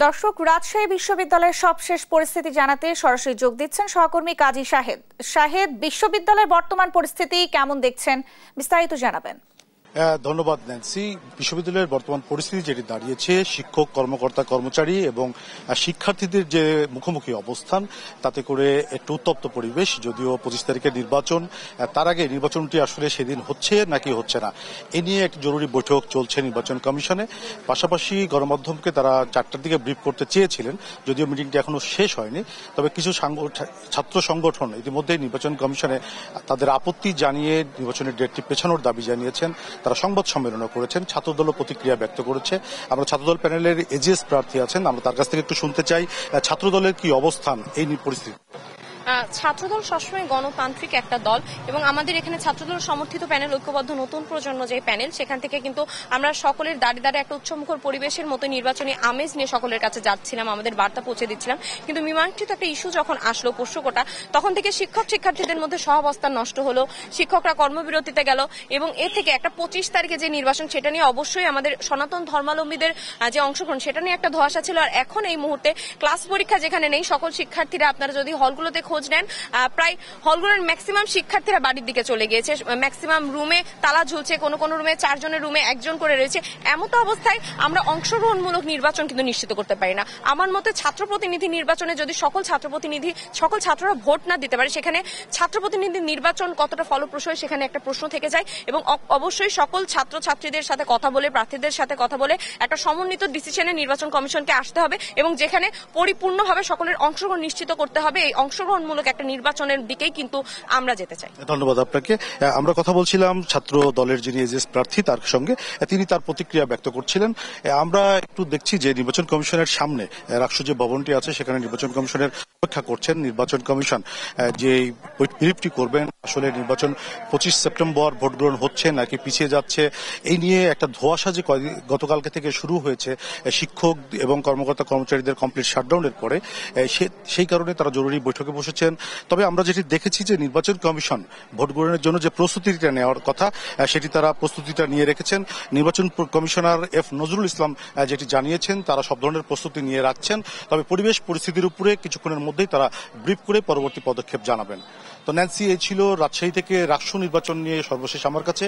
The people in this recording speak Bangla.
দর্শক, রাজশাহী বিশ্ববিদ্যালয়ের সবশেষ পরিস্থিতি জানাতে সরাসরি যোগ দিচ্ছেন সহকর্মী কাজী শাহেদ। শাহেদ, বিশ্ববিদ্যালয়ের বর্তমান পরিস্থিতি কেমন দেখছেন, বিস্তারিত জানাবেন। ধন্যবাদ ন্যান্সি। বিশ্ববিদ্যালয়ের বর্তমান পরিস্থিতি যেটি দাঁড়িয়েছে, শিক্ষক, কর্মকর্তা, কর্মচারী এবং শিক্ষার্থীদের যে মুখোমুখি অবস্থান, তাতে করে একটু উত্তপ্ত পরিবেশ। যদিও 25 তারিখের নির্বাচন, তার আগে নির্বাচনটি আসলে সেদিন হচ্ছে নাকি হচ্ছে না এ নিয়ে একটি জরুরি বৈঠক চলছে নির্বাচন কমিশনে। পাশাপাশি গণমাধ্যমকে তারা 4টার দিকে ব্রিফ করতে চেয়েছিলেন, যদিও মিটিংটি এখনো শেষ হয়নি। তবে কিছু ছাত্র সংগঠন ইতিমধ্যে নির্বাচন কমিশনে তাদের আপত্তি জানিয়ে নির্বাচনের ডেটটি পেছানোর দাবি জানিয়েছেন। তারা সংবাদ সম্মেলনও করেছেন, ছাত্রদলও প্রতিক্রিয়া ব্যক্ত করেছে। আমরা ছাত্রদল প্যানেলের এজিএস প্রার্থী আছেন, আমরা তার কাছ থেকে একটু শুনতে চাই ছাত্রদলের কি অবস্থান এই পরিস্থিতি। ছাত্রদল সবসময় গণতান্ত্রিক একটা দল এবং আমাদের এখানে ছাত্রদল সমর্থিত প্যানেল ঐক্যবদ্ধ নতুন প্রজন্ম যে প্যানেল, সেখান থেকে কিন্তু আমরা সকলের দাঁড়িয়ে দাঁড়িয়ে একটা উচ্চমুখর পরিবেশের মতো নির্বাচনী আমেজ নিয়ে সকলের কাছে যাচ্ছিলাম, আমাদের বার্তা পৌঁছে দিচ্ছিলাম। কিন্তু মীমাংসিত একটা ইস্যু যখন আসলো পোষ্যকোটা, তখন থেকে শিক্ষার্থীদের মধ্যে সহাবস্থান নষ্ট হলো, শিক্ষকরা কর্মবিরতিতে গেল এবং এ থেকে একটা 25 তারিখে যে নির্বাচন, সেটা নিয়ে অবশ্যই আমাদের সনাতন ধর্মাবলম্বীদের যে অংশগ্রহণ, সেটা নিয়ে একটা ধোঁয়াশা ছিল। আর এখন এই মুহূর্তে ক্লাস পরীক্ষা যেখানে নেই, সকল শিক্ষার্থীরা, আপনারা যদি হলগুলোতে খোঁজ নেন, প্রায় হলগুলোর ম্যাক্সিমাম শিক্ষার্থীরা বাড়ির দিকে চলে গিয়েছে। ম্যাক্সিমাম রুমে তালা ঝুলছে, কোনো কোনো রুমে 4 জনের রুমে 1 জন করে রয়েছে। এমতো অবস্থায় আমরা অংশগ্রহণমূলক নির্বাচন কিন্তু নিশ্চিত করতে পারি না। আমার মতে ছাত্র প্রতিনিধি নির্বাচনে যদি সকল ছাত্ররা ভোট না দিতে পারে, সেখানে ছাত্র প্রতিনিধি নির্বাচন কতটা ফলপ্রসূ হয় সেখানে একটা প্রশ্ন থেকে যায়। এবং অবশ্যই সকল ছাত্রছাত্রীদের সাথে কথা বলে, প্রার্থীদের সাথে কথা বলে একটা সমন্বিত ডিসিশনে নির্বাচন কমিশনকে আসতে হবে এবং যেখানে পরিপূর্ণভাবে সকলের অংশগ্রহণ নিশ্চিত করতে হবে। এই অংশগ্রহণমূলক একটা নির্বাচনের দিকেই কিন্তু আমরা যেতে চাই। ধন্যবাদ আপনাকে। আমরা কথা বলছিলাম ছাত্র দলের যিনি এজিএস প্রার্থী, তার সঙ্গে তিনি তার প্রতিক্রিয়া ব্যক্ত করছিলেন। আমরা একটু দেখছি যে নির্বাচন কমিশনের সামনে রাষ্ট্র যে ভবনটি আছে, সেখানে নির্বাচন কমিশনের অপেক্ষা করছেন। নির্বাচন কমিশন যে ব্রিফটি করবেন, আসলে নির্বাচন 25 সেপ্টেম্বর ভোট গ্রহণ হচ্ছে নাকি পিছিয়ে যাচ্ছে, এই নিয়ে একটা ধোঁয়াশা যে গতকালকে থেকে শুরু হয়েছে শিক্ষক এবং কর্মকর্তা কর্মচারীদের কমপ্লিট শাটডাউনের পরে, সেই কারণে তারা জরুরি বৈঠকে বসেছেন। তবে আমরা যেটি দেখেছি যে নির্বাচন কমিশন ভোট গ্রহণের জন্য যে প্রস্তুতিটা নেওয়ার কথা, সেটি তারা প্রস্তুতিটা নিয়ে রেখেছেন। নির্বাচন কমিশনার এফ নজরুল ইসলাম যেটি জানিয়েছেন, তারা সব ধরনের প্রস্তুতি নিয়ে রাখছেন। তবে পরিবেশ পরিস্থিতির উপরে কিছুক্ষণের মধ্যেই তারা ব্রিফ করে পরবর্তী পদক্ষেপ জানাবেন। তো ন্যান্সি, এই ছিল রাজশাহী থেকে রাষ্ট্র নির্বাচন নিয়ে সর্বশেষ আমার কাছে।